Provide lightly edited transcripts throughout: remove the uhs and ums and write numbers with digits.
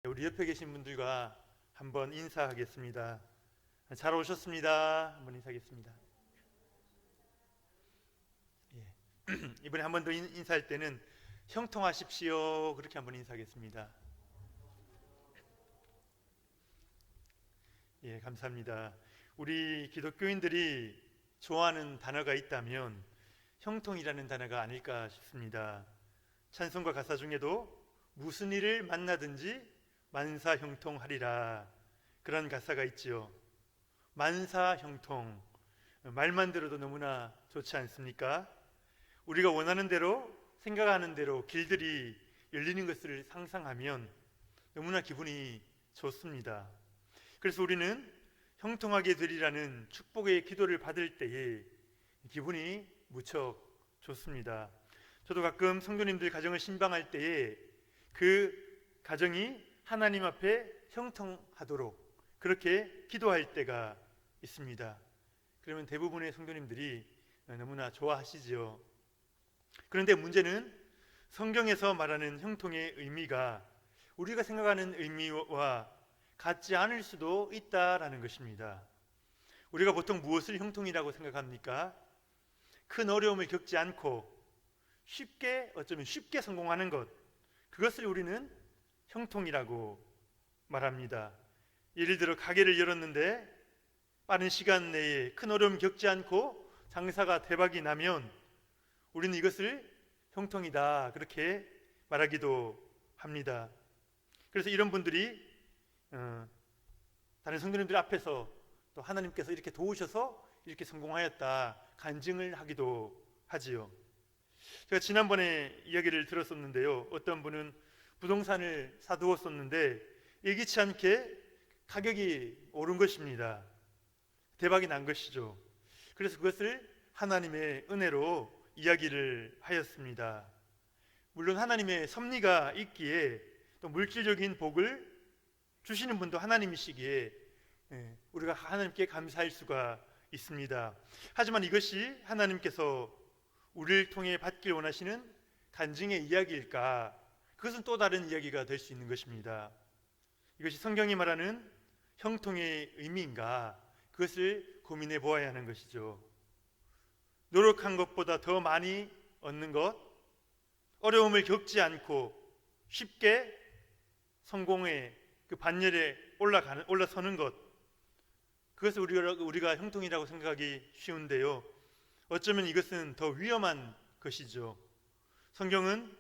우리 옆에 계신 분들과 한번 인사하겠습니다. 잘 오셨습니다. 한번 인사하겠습니다. 예. 이번에 한 번 더 인사할 때는 형통하십시오. 그렇게 한번 인사하겠습니다. 예, 감사합니다. 우리 기독교인들이 좋아하는 단어가 있다면 형통이라는 단어가 아닐까 싶습니다. 찬송가 가사 중에도 무슨 일을 만나든지 만사형통하리라, 그런 가사가 있지요. 만사형통, 말만 들어도 너무나 좋지 않습니까? 우리가 원하는 대로, 생각하는 대로 길들이 열리는 것을 상상하면 너무나 기분이 좋습니다. 그래서 우리는 형통하게 되리라는 축복의 기도를 받을 때에 기분이 무척 좋습니다. 저도 가끔 성도님들 가정을 신방할 때에 그 가정이 하나님 앞에 형통하도록 그렇게 기도할 때가 있습니다. 그러면 대부분의 성도님들이 너무나 좋아하시지요. 그런데 문제는 성경에서 말하는 형통의 의미가 우리가 생각하는 의미와 같지 않을 수도 있다라는 것입니다. 우리가 보통 무엇을 형통이라고 생각합니까? 큰 어려움을 겪지 않고 어쩌면 쉽게 성공하는 것, 그것을 우리는 형통이라고 말합니다. 예를 들어 가게를 열었는데 빠른 시간 내에 큰 어려움 겪지 않고 장사가 대박이 나면 우리는 이것을 형통이다, 그렇게 말하기도 합니다. 그래서 이런 분들이 다른 성도님들 앞에서 또 하나님께서 이렇게 도우셔서 이렇게 성공하였다 간증을 하기도 하지요. 제가 지난번에 이야기를 들었었는데요, 어떤 분은 부동산을 사두었었는데 예기치 않게 가격이 오른 것입니다. 대박이 난 것이죠. 그래서 그것을 하나님의 은혜로 이야기를 하였습니다. 물론 하나님의 섭리가 있기에 또 물질적인 복을 주시는 분도 하나님이시기에 우리가 하나님께 감사할 수가 있습니다. 하지만 이것이 하나님께서 우리를 통해 받길 원하시는 간증의 이야기일까? 그것은 또 다른 이야기가 될 수 있는 것입니다. 이것이 성경이 말하는 형통의 의미인가? 그것을 고민해 보아야 하는 것이죠. 노력한 것보다 더 많이 얻는 것, 어려움을 겪지 않고 쉽게 성공의 그 반열에 올라서는 것, 그것을 우리가 형통이라고 생각하기 쉬운데요, 어쩌면 이것은 더 위험한 것이죠. 성경은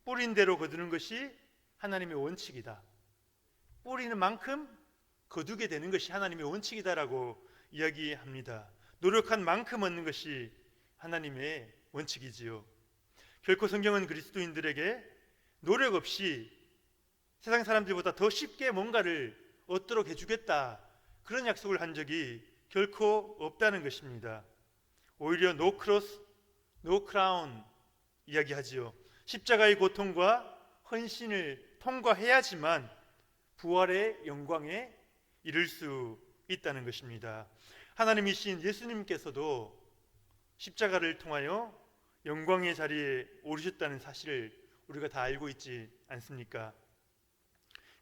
뿌린 대로 거두는 것이 하나님의 원칙이다, 뿌리는 만큼 거두게 되는 것이 하나님의 원칙이다라고 이야기합니다. 노력한 만큼 얻는 것이 하나님의 원칙이지요. 결코 성경은 그리스도인들에게 노력 없이 세상 사람들보다 더 쉽게 뭔가를 얻도록 해주겠다, 그런 약속을 한 적이 결코 없다는 것입니다. 오히려 no cross, no crown 이야기하지요. 십자가의 고통과 헌신을 통과해야지만 부활의 영광에 이를 수 있다는 것입니다. 하나님이신 예수님께서도 십자가를 통하여 영광의 자리에 오르셨다는 사실을 우리가 다 알고 있지 않습니까?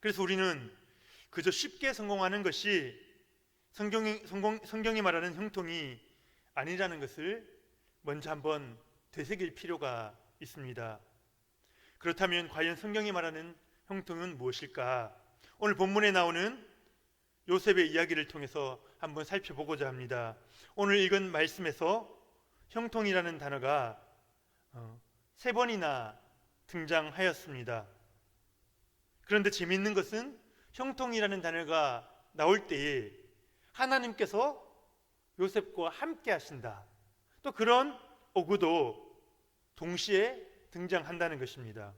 그래서 우리는 그저 쉽게 성공하는 것이 성경이 말하는 형통이 아니라는 것을 먼저 한번 되새길 필요가 있습니다. 그렇다면 과연 성경이 말하는 형통은 무엇일까? 오늘 본문에 나오는 요셉의 이야기를 통해서 한번 살펴보고자 합니다. 오늘 읽은 말씀에서 형통이라는 단어가 3번이나 등장하였습니다. 그런데 재미있는 것은 형통이라는 단어가 나올 때에 하나님께서 요셉과 함께 하신다, 또 그런 어구도 동시에 등장한다는 것입니다.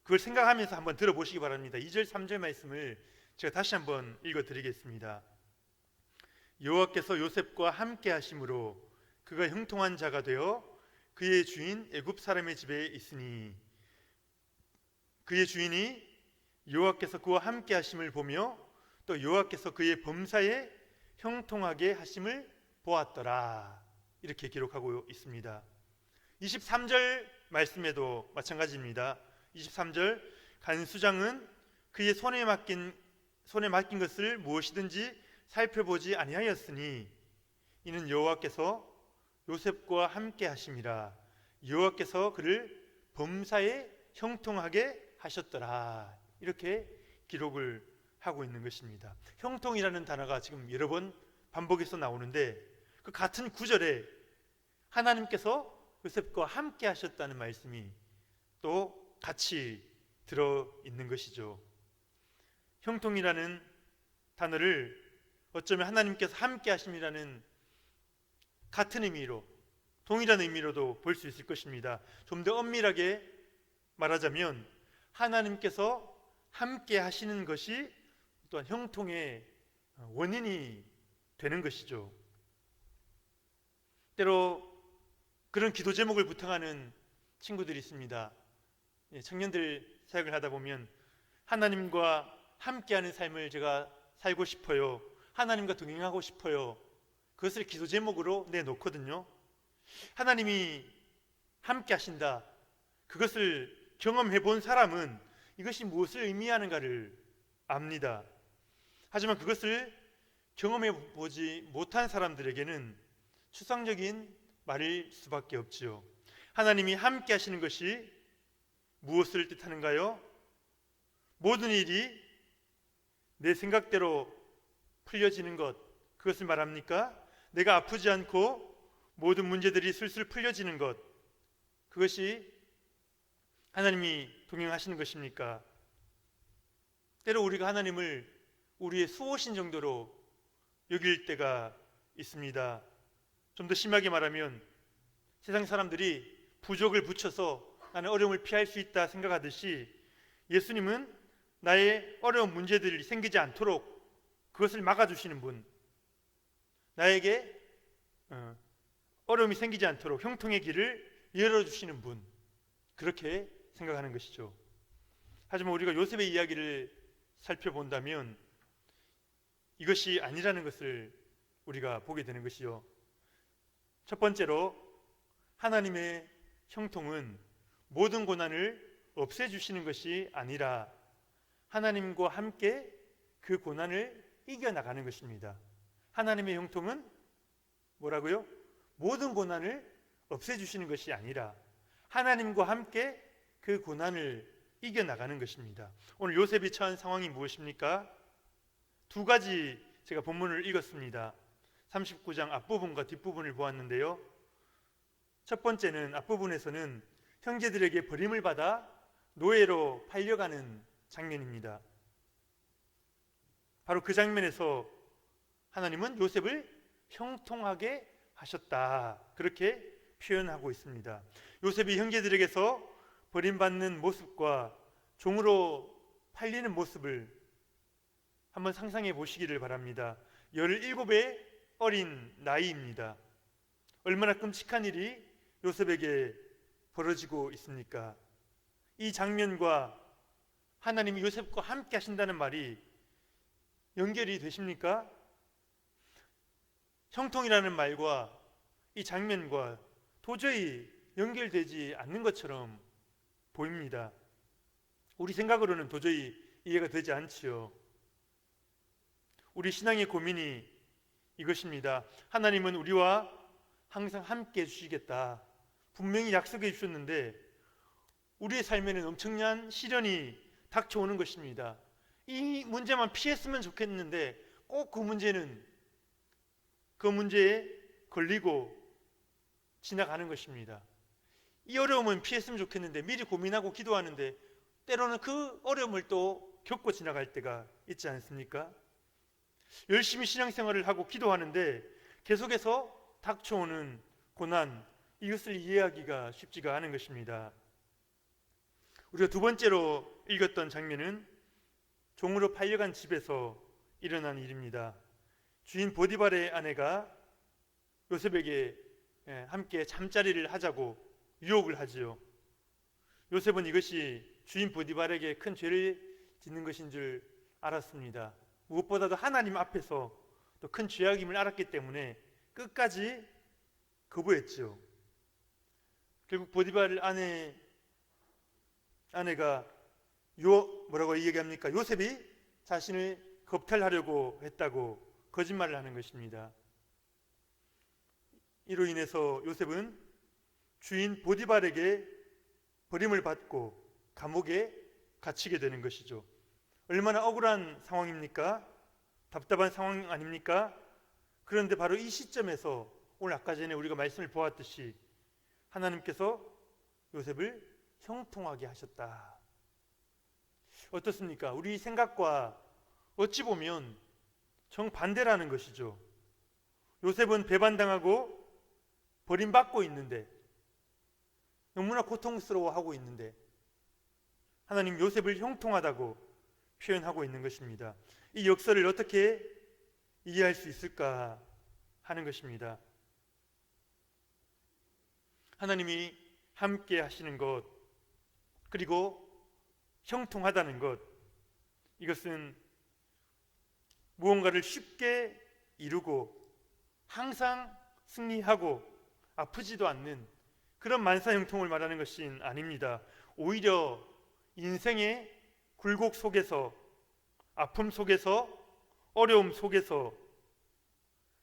그걸 생각하면서 한번 들어보시기 바랍니다. 2절 3절 말씀을 제가 다시 한번 읽어드리겠습니다. 여호와께서 요셉과 함께 하심으로 그가 형통한 자가 되어 그의 주인 애굽 사람의 집에 있으니 그의 주인이 여호와께서 그와 함께 하심을 보며 또 여호와께서 그의 범사에 형통하게 하심을 보았더라, 이렇게 기록하고 있습니다. 23절 말씀에도 마찬가지입니다. 23절 간 수장은 그의 손에 맡긴 것을 무엇이든지 살펴보지 아니하였으니 이는 여호와께서 요셉과 함께 하심이라. 여호와께서 그를 범사에 형통하게 하셨더라. 이렇게 기록을 하고 있는 것입니다. 형통이라는 단어가 지금 여러 번 반복해서 나오는데 그 같은 구절에 하나님께서 요셉과 함께 하셨다는 말씀이 또 같이 들어 있는 것이죠. 형통이라는 단어를 어쩌면 하나님께서 함께 하심이라는 같은 의미로, 동일한 의미로도 볼 수 있을 것입니다. 좀 더 엄밀하게 말하자면 하나님께서 함께 하시는 것이 또한 형통의 원인이 되는 것이죠. 때로 그런 기도 제목을 부탁하는 친구들이 있습니다. 청년들 사역을 하다 보면 하나님과 함께하는 삶을 제가 살고 싶어요. 하나님과 동행하고 싶어요. 그것을 기도 제목으로 내놓거든요. 하나님이 함께 하신다. 그것을 경험해 본 사람은 이것이 무엇을 의미하는가를 압니다. 하지만 그것을 경험해 보지 못한 사람들에게는 추상적인 말일 수밖에 없지요. 하나님이 함께 하시는 것이 무엇을 뜻하는가요? 모든 일이 내 생각대로 풀려지는 것, 그것을 말합니까? 내가 아프지 않고 모든 문제들이 슬슬 풀려지는 것, 그것이 하나님이 동행하시는 것입니까? 때로 우리가 하나님을 우리의 수호신 정도로 여길 때가 있습니다. 좀 더 심하게 말하면 세상 사람들이 부족을 붙여서 나는 어려움을 피할 수 있다 생각하듯이 예수님은 나의 어려운 문제들이 생기지 않도록 그것을 막아주시는 분, 나에게 어려움이 생기지 않도록 형통의 길을 열어주시는 분, 그렇게 생각하는 것이죠. 하지만 우리가 요셉의 이야기를 살펴본다면 이것이 아니라는 것을 우리가 보게 되는 것이요. 첫 번째로 하나님의 형통은 모든 고난을 없애주시는 것이 아니라 하나님과 함께 그 고난을 이겨나가는 것입니다. 하나님의 형통은 뭐라고요? 모든 고난을 없애주시는 것이 아니라 하나님과 함께 그 고난을 이겨나가는 것입니다. 오늘 요셉이 처한 상황이 무엇입니까? 두 가지 제가 본문을 읽었습니다. 39장 앞부분과 뒷부분을 보았는데요. 첫 번째는 앞부분에서는 형제들에게 버림을 받아 노예로 팔려가는 장면입니다. 바로 그 장면에서 하나님은 요셉을 형통하게 하셨다, 그렇게 표현하고 있습니다. 요셉이 형제들에게서 버림받는 모습과 종으로 팔리는 모습을 한번 상상해 보시기를 바랍니다. 17의 어린 나이입니다. 얼마나 끔찍한 일이 요셉에게 벌어지고 있습니까? 이 장면과 하나님이 요셉과 함께 하신다는 말이 연결이 되십니까? 형통이라는 말과 이 장면과 도저히 연결되지 않는 것처럼 보입니다. 우리 생각으로는 도저히 이해가 되지 않지요. 우리 신앙의 고민이 이것입니다. 하나님은 우리와 항상 함께 해주시겠다, 분명히 약속해 주셨는데 우리의 삶에는 엄청난 시련이 닥쳐오는 것입니다. 이 문제만 피했으면 좋겠는데 꼭 그 문제에 걸리고 지나가는 것입니다. 이 어려움은 피했으면 좋겠는데 미리 고민하고 기도하는데 때로는 그 어려움을 또 겪고 지나갈 때가 있지 않습니까? 열심히 신앙생활을 하고 기도하는데 계속해서 닥쳐오는 고난, 이것을 이해하기가 쉽지가 않은 것입니다. 우리가 두 번째로 읽었던 장면은 종으로 팔려간 집에서 일어난 일입니다. 주인 보디발의 아내가 요셉에게 함께 잠자리를 하자고 유혹을 하지요. 요셉은 이것이 주인 보디발에게 큰 죄를 짓는 것인 줄 알았습니다. 무엇보다도 하나님 앞에서 또 큰 죄악임을 알았기 때문에 끝까지 거부했지요. 결국 보디발 아내가 뭐라고 얘기합니까? 요셉이 자신을 겁탈하려고 했다고 거짓말을 하는 것입니다. 이로 인해서 요셉은 주인 보디발에게 버림을 받고 감옥에 갇히게 되는 것이죠. 얼마나 억울한 상황입니까? 답답한 상황 아닙니까? 그런데 바로 이 시점에서 오늘 아까 전에 우리가 말씀을 보았듯이 하나님께서 요셉을 형통하게 하셨다. 어떻습니까? 우리 생각과 어찌 보면 정반대라는 것이죠. 요셉은 배반당하고 버림받고 있는데, 너무나 고통스러워하고 있는데 하나님 요셉을 형통하다고 표현하고 있는 것입니다. 이 역설을 어떻게 이해할 수 있을까 하는 것입니다. 하나님이 함께 하시는 것, 그리고 형통하다는 것, 이것은 무언가를 쉽게 이루고 항상 승리하고 아프지도 않는 그런 만사형통을 말하는 것이 아닙니다. 오히려 인생의 굴곡 속에서, 아픔 속에서, 어려움 속에서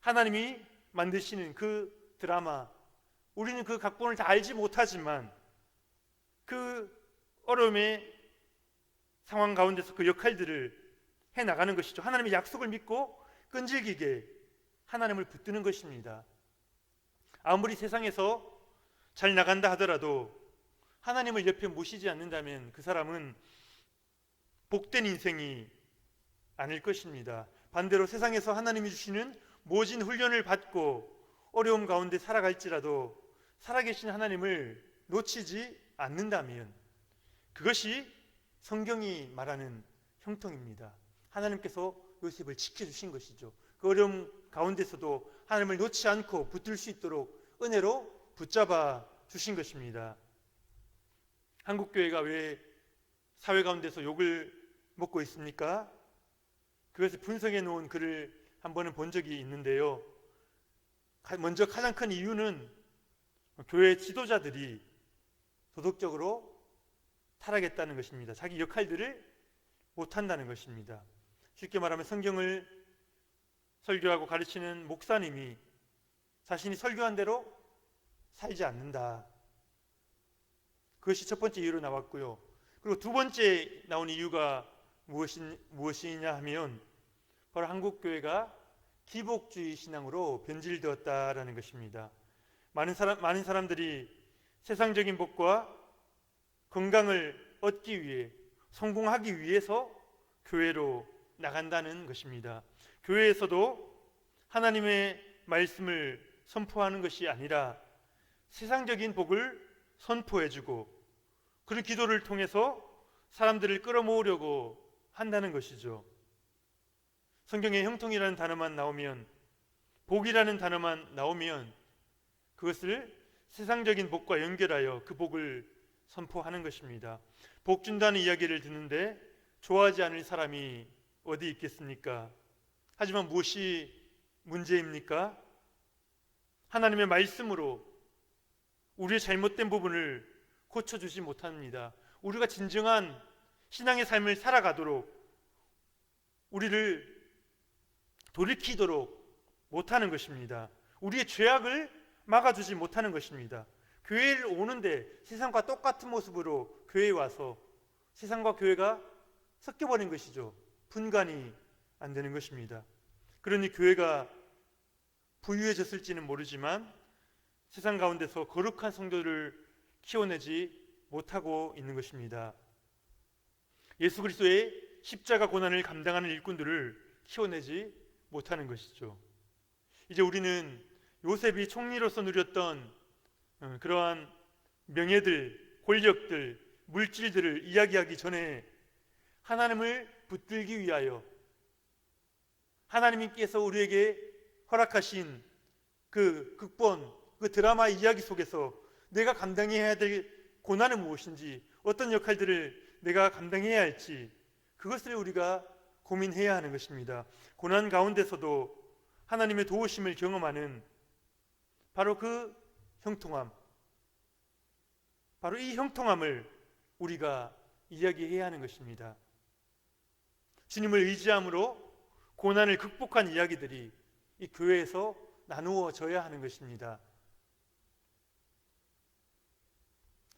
하나님이 만드시는 그 드라마, 우리는 그 각본을 다 알지 못하지만 그 어려움의 상황 가운데서 그 역할들을 해나가는 것이죠. 하나님의 약속을 믿고 끈질기게 하나님을 붙드는 것입니다. 아무리 세상에서 잘 나간다 하더라도 하나님을 옆에 모시지 않는다면 그 사람은 복된 인생이 아닐 것입니다. 반대로 세상에서 하나님이 주시는 모진 훈련을 받고 어려움 가운데 살아갈지라도 살아계신 하나님을 놓치지 않는다면 그것이 성경이 말하는 형통입니다. 하나님께서 요셉을 지켜주신 것이죠. 그 어려움 가운데서도 하나님을 놓지 않고 붙들 수 있도록 은혜로 붙잡아 주신 것입니다. 한국교회가 왜 사회 가운데서 욕을 먹고 있습니까? 그것을 분석해 놓은 글을 한 번은 본 적이 있는데요. 먼저 가장 큰 이유는 교회 지도자들이 도덕적으로 타락했다는 것입니다. 자기 역할들을 못한다는 것입니다. 쉽게 말하면 성경을 설교하고 가르치는 목사님이 자신이 설교한 대로 살지 않는다. 그것이 첫 번째 이유로 나왔고요. 그리고 두 번째 나온 이유가 무엇이냐 하면 바로 한국교회가 기복주의 신앙으로 변질되었다라는 것입니다. 많은 사람들이 세상적인 복과 건강을 얻기 위해, 성공하기 위해서 교회로 나간다는 것입니다. 교회에서도 하나님의 말씀을 선포하는 것이 아니라 세상적인 복을 선포해주고 그런 기도를 통해서 사람들을 끌어모으려고 한다는 것이죠. 성경에 형통이라는 단어만 나오면, 복이라는 단어만 나오면 그것을 세상적인 복과 연결하여 그 복을 선포하는 것입니다. 복 준다는 이야기를 듣는데 좋아하지 않을 사람이 어디 있겠습니까? 하지만 무엇이 문제입니까? 하나님의 말씀으로 우리의 잘못된 부분을 고쳐주지 못합니다. 우리가 진정한 신앙의 삶을 살아가도록, 우리를 돌이키도록 못하는 것입니다. 우리의 죄악을 막아주지 못하는 것입니다. 교회를 오는데 세상과 똑같은 모습으로 교회에 와서 세상과 교회가 섞여버린 것이죠. 분간이 안 되는 것입니다. 그러니 교회가 부유해졌을지는 모르지만 세상 가운데서 거룩한 성도를 키워내지 못하고 있는 것입니다. 예수 그리스도의 십자가 고난을 감당하는 일꾼들을 키워내지 못하는 것이죠. 이제 우리는 요셉이 총리로서 누렸던 그러한 명예들, 권력들, 물질들을 이야기하기 전에 하나님을 붙들기 위하여 하나님께서 우리에게 허락하신 그 극본, 그 드라마 이야기 속에서 내가 감당해야 될 고난은 무엇인지, 어떤 역할들을 내가 감당해야 할지, 그것을 우리가 고민해야 하는 것입니다. 고난 가운데서도 하나님의 도우심을 경험하는 바로 그 형통함, 바로 이 형통함을 우리가 이야기해야 하는 것입니다. 주님을 의지함으로 고난을 극복한 이야기들이 이 교회에서 나누어져야 하는 것입니다.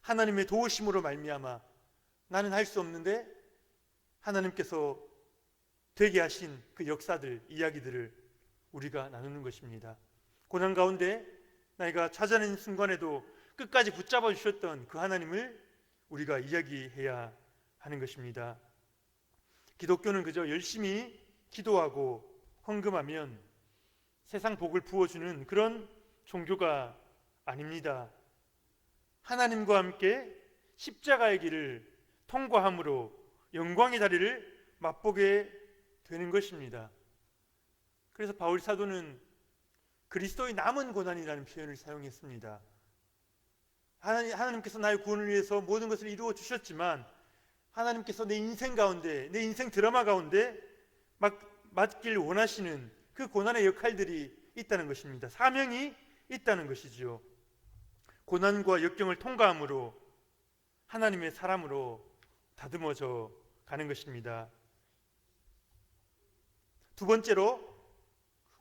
하나님의 도우심으로 말미암아 나는 할 수 없는데 하나님께서 되게 하신 그 역사들, 이야기들을 우리가 나누는 것입니다. 고난 가운데 나이가 찾아낸 순간에도 끝까지 붙잡아 주셨던 그 하나님을 우리가 이야기해야 하는 것입니다. 기독교는 그저 열심히 기도하고 헌금하면 세상 복을 부어주는 그런 종교가 아닙니다. 하나님과 함께 십자가의 길을 통과함으로 영광의 자리를 맛보게 되는 것입니다. 그래서 바울 사도는 그리스도의 남은 고난이라는 표현을 사용했습니다. 하나님께서 나의 구원을 위해서 모든 것을 이루어 주셨지만 하나님께서 내 인생 가운데, 내 인생 드라마 가운데 맡길 원하시는 그 고난의 역할들이 있다는 것입니다. 사명이 있다는 것이지요. 고난과 역경을 통과함으로 하나님의 사람으로 다듬어져 가는 것입니다. 두 번째로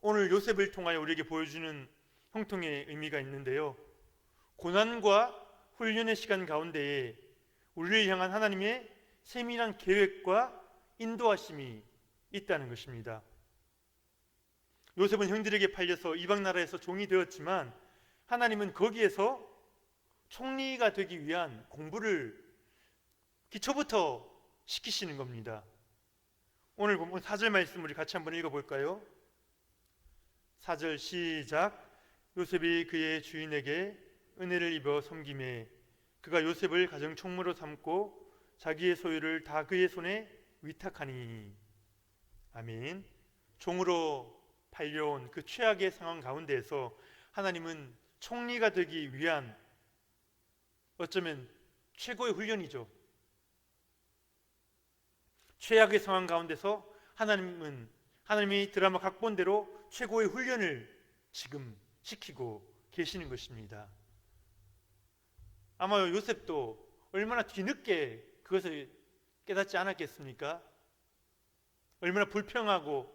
오늘 요셉을 통하여 우리에게 보여주는 형통의 의미가 있는데요. 고난과 훈련의 시간 가운데에 우리를 향한 하나님의 세밀한 계획과 인도하심이 있다는 것입니다. 요셉은 형들에게 팔려서 이방 나라에서 종이 되었지만 하나님은 거기에서 총리가 되기 위한 공부를 기초부터 시키시는 겁니다. 오늘 본문 4절 말씀 우리 같이 한번 읽어볼까요? 4절 시작. 요셉이 그의 주인에게 은혜를 입어 섬김에 그가 요셉을 가정 총무로 삼고 자기의 소유를 다 그의 손에 위탁하니. 아멘. 종으로 팔려온 그 최악의 상황 가운데에서 하나님은 총리가 되기 위한 어쩌면 최고의 훈련이죠. 최악의 상황 가운데서 하나님이 드라마 각본대로 최고의 훈련을 지금 시키고 계시는 것입니다. 아마 요셉도 얼마나 뒤늦게 그것을 깨닫지 않았겠습니까? 얼마나 불평하고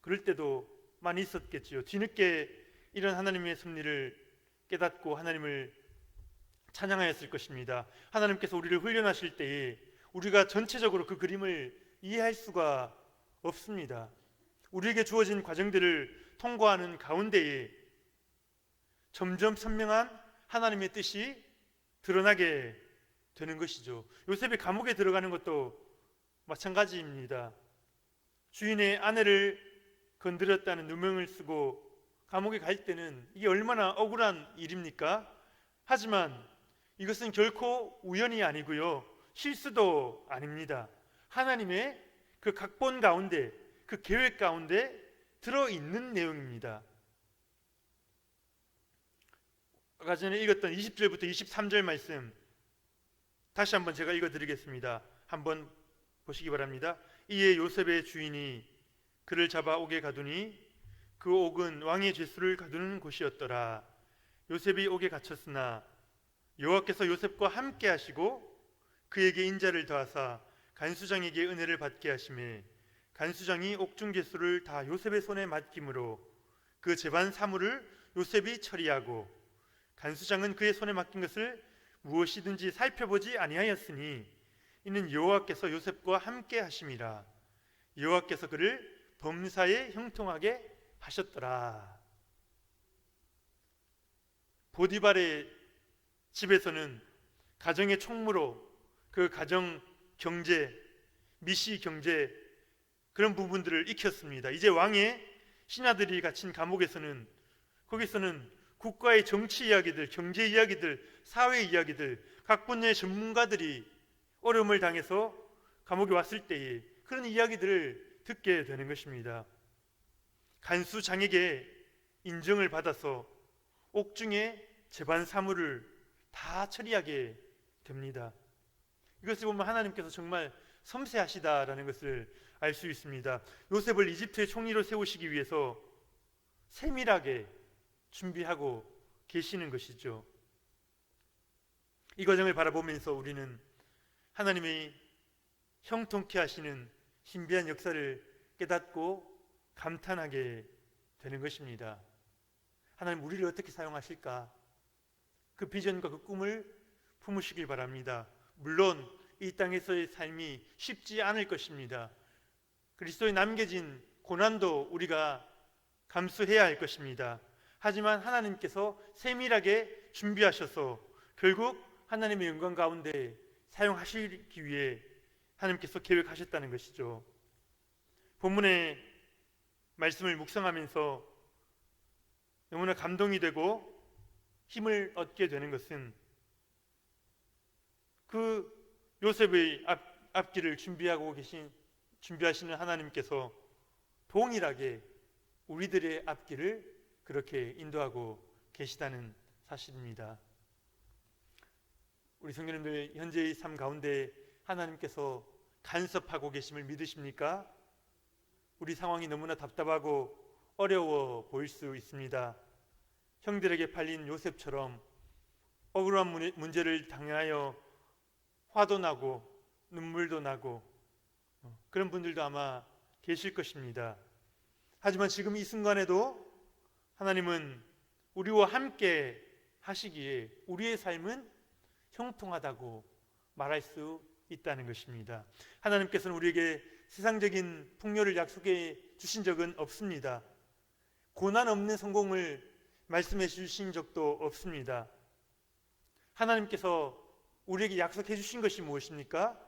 그럴 때도 많이 있었겠지요. 뒤늦게 이런 하나님의 섭리를 깨닫고 하나님을 찬양하였을 것입니다. 하나님께서 우리를 훈련하실 때에 우리가 전체적으로 그 그림을 이해할 수가 없습니다. 우리에게 주어진 과정들을 통과하는 가운데에 점점 선명한 하나님의 뜻이 드러나게 되는 것이죠. 요셉이 감옥에 들어가는 것도 마찬가지입니다. 주인의 아내를 건드렸다는 누명을 쓰고 감옥에 갈 때는 이게 얼마나 억울한 일입니까? 하지만 이것은 결코 우연이 아니고요, 실수도 아닙니다. 하나님의 그 각본 가운데, 그 계획 가운데 들어있는 내용입니다. 아까 전에 읽었던 20절부터 23절 말씀 다시 한번 제가 읽어드리겠습니다. 한번 보시기 바랍니다. 이에 요셉의 주인이 그를 잡아 옥에 가두니 그 옥은 왕의 죄수를 가두는 곳이었더라. 요셉이 옥에 갇혔으나 여호와께서 요셉과 함께 하시고 그에게 인자를 더하사 간수장에게 은혜를 받게 하시매 간수장이 옥중 죄수를 다 요셉의 손에 맡김으로 그 재반 사물을 요셉이 처리하고 간수장은 그의 손에 맡긴 것을 무엇이든지 살펴보지 아니하였으니 이는 여호와께서 요셉과 함께 하심이라. 여호와께서 그를 범사에 형통하게 하셨더라. 보디발의 집에서는 가정의 총무로 그 가정 경제, 미시 경제 그런 부분들을 익혔습니다. 이제 왕의 신하들이 갇힌 감옥에서는 거기서는 국가의 정치 이야기들, 경제 이야기들, 사회 이야기들, 각 분야의 전문가들이 어려움을 당해서 감옥에 왔을 때에 그런 이야기들을 듣게 되는 것입니다. 간수장에게 인정을 받아서 옥중의 재반 사물을 다 처리하게 됩니다. 이것을 보면 하나님께서 정말 섬세하시다라는 것을 알 수 있습니다. 요셉을 이집트의 총리로 세우시기 위해서 세밀하게 준비하고 계시는 것이죠. 이 과정을 바라보면서 우리는 하나님이 형통케 하시는 신비한 역사를 깨닫고 감탄하게 되는 것입니다. 하나님 우리를 어떻게 사용하실까? 그 비전과 그 꿈을 품으시길 바랍니다. 물론 이 땅에서의 삶이 쉽지 않을 것입니다. 그리스도에 남겨진 고난도 우리가 감수해야 할 것입니다. 하지만 하나님께서 세밀하게 준비하셔서 결국 하나님의 영광 가운데 사용하시기 위해 하나님께서 계획하셨다는 것이죠. 본문의 말씀을 묵상하면서 너무나 감동이 되고 힘을 얻게 되는 것은 그 요셉의 앞길을 준비하시는 하나님께서 동일하게 우리들의 앞길을 그렇게 인도하고 계시다는 사실입니다. 우리 성도님들, 현재의 삶 가운데 하나님께서 간섭하고 계심을 믿으십니까? 우리 상황이 너무나 답답하고 어려워 보일 수 있습니다. 형들에게 팔린 요셉처럼 억울한 문제를 당하여 화도 나고 눈물도 나고 그런 분들도 아마 계실 것입니다. 하지만 지금 이 순간에도 하나님은 우리와 함께 하시기에 우리의 삶은 형통하다고 말할 수 있다는 것입니다. 하나님께서는 우리에게 세상적인 풍요를 약속해 주신 적은 없습니다. 고난 없는 성공을 말씀해 주신 적도 없습니다. 하나님께서 우리에게 약속해 주신 것이 무엇입니까?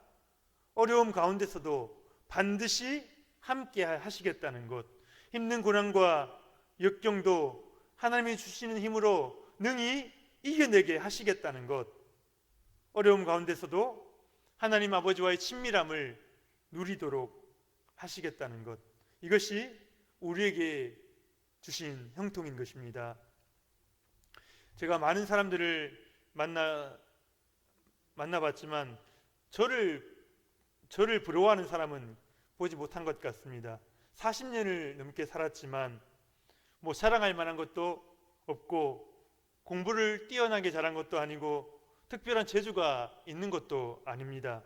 어려움 가운데서도 반드시 함께 하시겠다는 것, 힘든 고난과 역경도 하나님이 주시는 힘으로 능히 이겨내게 하시겠다는 것, 어려움 가운데서도 하나님 아버지와의 친밀함을 누리도록 하시겠다는 것, 이것이 우리에게 주신 형통인 것입니다. 제가 많은 사람들을 만나봤지만 저를 부러워하는 사람은 보지 못한 것 같습니다. 40년을 넘게 살았지만 뭐 자랑할 만한 것도 없고 공부를 뛰어나게 잘한 것도 아니고 특별한 재주가 있는 것도 아닙니다.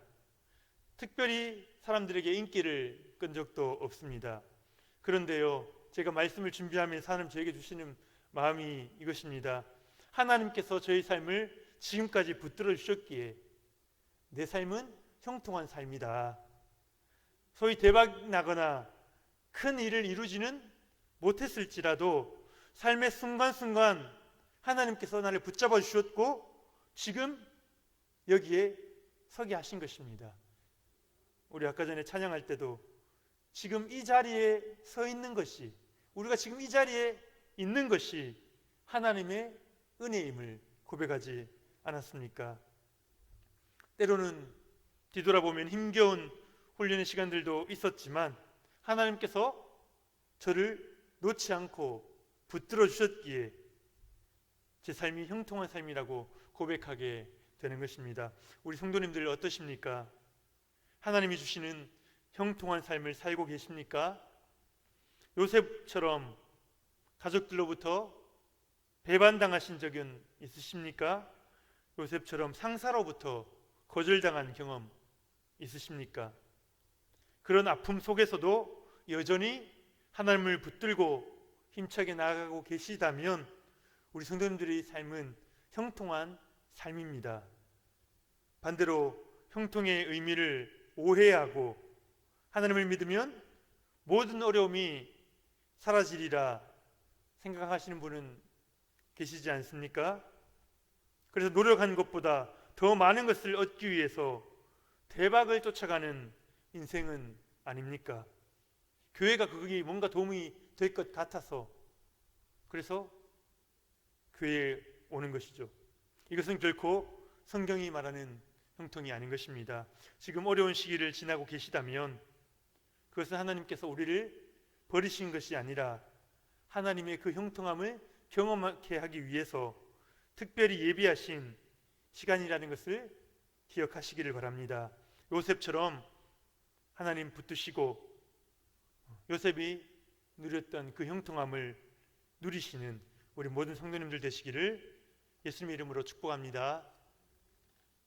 특별히 사람들에게 인기를 끈 적도 없습니다. 그런데요, 제가 말씀을 준비하면서 하나님 저에게 주시는 마음이 이것입니다. 하나님께서 저의 삶을 지금까지 붙들어 주셨기에 내 삶은 형통한 삶이다. 소위 대박 나거나 큰 일을 이루지는 못했을지라도 삶의 순간순간 하나님께서 나를 붙잡아 주셨고 지금 여기에 서게 하신 것입니다. 우리 아까 전에 찬양할 때도 지금 이 자리에 서 있는 것이, 우리가 지금 이 자리에 있는 것이 하나님의 은혜임을 고백하지 않았습니까? 때로는 뒤돌아보면 힘겨운 훈련의 시간들도 있었지만 하나님께서 저를 놓지 않고 붙들어 주셨기에 제 삶이 형통한 삶이라고 고백하게 되는 것입니다. 우리 성도님들 어떠십니까? 하나님이 주시는 형통한 삶을 살고 계십니까? 요셉처럼 가족들로부터 배반당하신 적은 있으십니까? 요셉처럼 상사로부터 거절당한 경험 있으십니까? 그런 아픔 속에서도 여전히 하나님을 붙들고 힘차게 나아가고 계시다면 우리 성도님들의 삶은 형통한 삶입니다. 반대로 형통의 의미를 오해하고 하나님을 믿으면 모든 어려움이 사라지리라 생각하시는 분은 계시지 않습니까? 그래서 노력한 것보다 더 많은 것을 얻기 위해서 대박을 쫓아가는 인생은 아닙니까? 교회가 그게 뭔가 도움이 될 것 같아서 그래서 교회에 오는 것이죠. 이것은 결코 성경이 말하는 형통이 아닌 것입니다. 지금 어려운 시기를 지나고 계시다면 그것은 하나님께서 우리를 버리신 것이 아니라 하나님의 그 형통함을 경험하게 하기 위해서 특별히 예비하신 시간이라는 것을 기억하시기를 바랍니다. 요셉처럼 하나님 붙드시고 요셉이 누렸던 그 형통함을 누리시는 우리 모든 성도님들 되시기를 예수님의 이름으로 축복합니다.